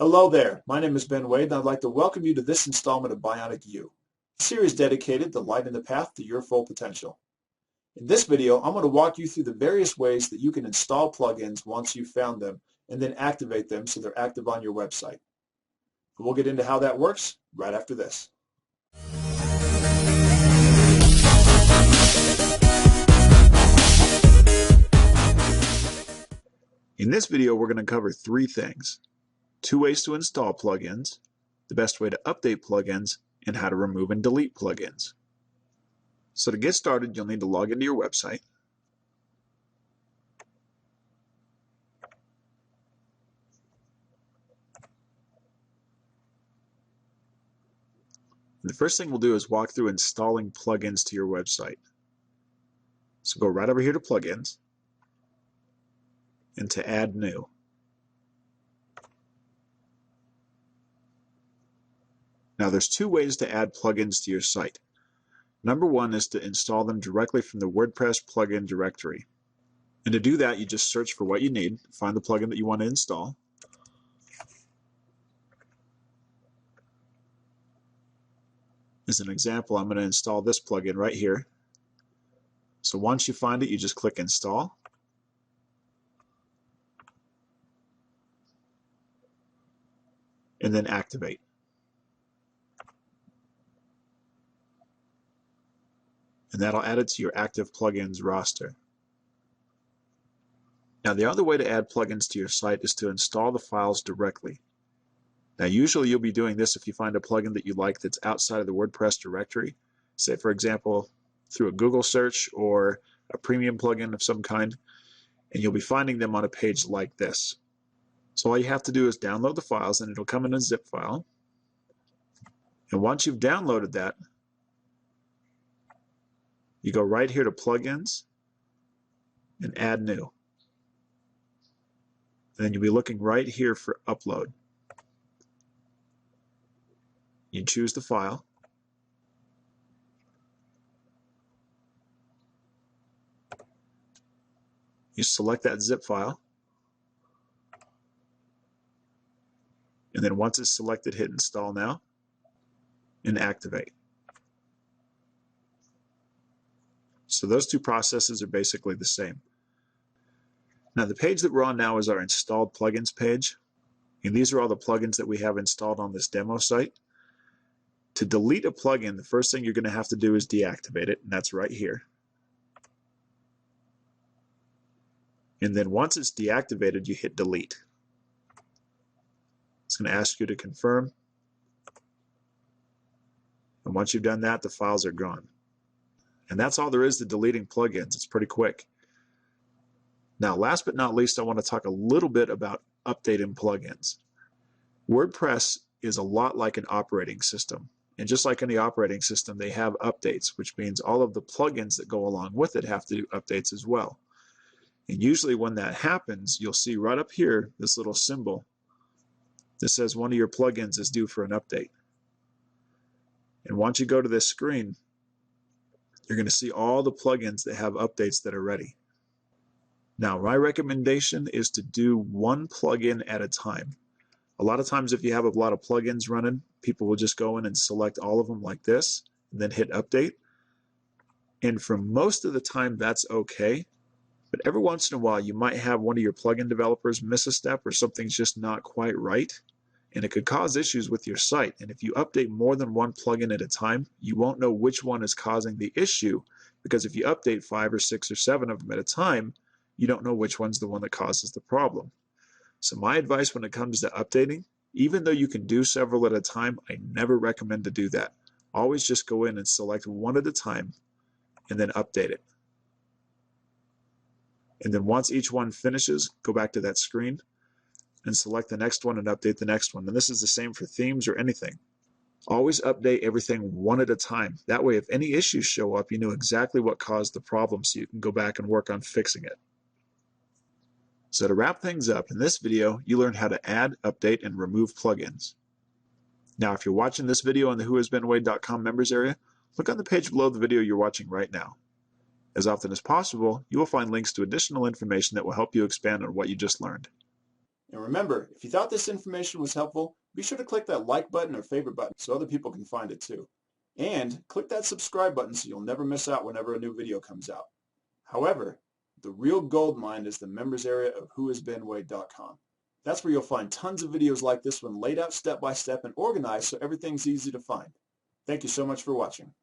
Hello there, my name is Ben Wade and I'd like to welcome you to this installment of Bionic You, a series dedicated to lighting the path to your full potential. In this video, I'm going to walk you through the various ways that you can install plugins once you've found them and then activate them so they're active on your website. We'll get into how that works right after this. In this video, we're going to cover three things: 2 ways to install plugins, the best way to update plugins, and how to remove and delete plugins. So to get started, you'll need to log into your website. And the first thing we'll do is walk through installing plugins to your website. So go right over here to Plugins and to Add New. Now there's 2 ways to add plugins to your site. Number 1 is to install them directly from the WordPress plugin directory. And to do that, you just search for what you need, find the plugin that you want to install. As an example, I'm going to install this plugin right here. So once you find it, you just click Install. And then Activate. And that'll add it to your active plugins roster. Now the other way to add plugins to your site is to install the files directly. Now usually you'll be doing this if you find a plugin that you like that's outside of the WordPress directory, say for example through a Google search or a premium plugin of some kind, and you'll be finding them on a page like this. So all you have to do is download the files and it'll come in a zip file. And once you've downloaded that, you go right here to Plugins and Add New. And then you'll be looking right here for Upload. You choose the file. You select that zip file. And then once it's selected, hit Install Now and Activate. So those 2 processes are basically the same. Now the page that we're on now is our installed plugins page. And these are all the plugins that we have installed on this demo site. To delete a plugin, the first thing you're going to have to do is deactivate it, and that's right here. And then once it's deactivated, you hit delete. It's going to ask you to confirm. And once you've done that, the files are gone. And that's all there is to deleting plugins. It's pretty quick. Now, last but not least, I want to talk a little bit about updating plugins. WordPress is a lot like an operating system. And just like any operating system, they have updates, which means all of the plugins that go along with it have to do updates as well. And usually when that happens, you'll see right up here this little symbol that says one of your plugins is due for an update. And once you go to this screen, you're going to see all the plugins that have updates that are ready. Now, my recommendation is to do one plugin at a time. A lot of times if you have a lot of plugins running, people will just go in and select all of them like this and then hit update. And for most of the time that's okay. But every once in a while you might have one of your plugin developers miss a step or something's just not quite right. And it could cause issues with your site. And if you update more than one plugin at a time, you won't know which one is causing the issue, because if you update 5 or 6 or 7 of them at a time, you don't know which one's the one that causes the problem. So my advice when it comes to updating, even though you can do several at a time, I never recommend to do that. Always just go in and select one at a time and then update it. And then once each one finishes, go back to that screen and select the next one and update the next one. And this is the same for themes or anything. Always update everything one at a time. That way if any issues show up, you know exactly what caused the problem so you can go back and work on fixing it. So to wrap things up, in this video, you learned how to add, update, and remove plugins. Now, if you're watching this video on the WhoIsBenWehde.com members area, look on the page below the video you're watching right now. As often as possible, you will find links to additional information that will help you expand on what you just learned. And remember, if you thought this information was helpful, be sure to click that like button or favorite button so other people can find it too. And click that subscribe button so you'll never miss out whenever a new video comes out. However, the real gold mine is the members area of WhoIsBenWehde.com. That's where you'll find tons of videos like this one laid out step by step and organized so everything's easy to find. Thank you so much for watching.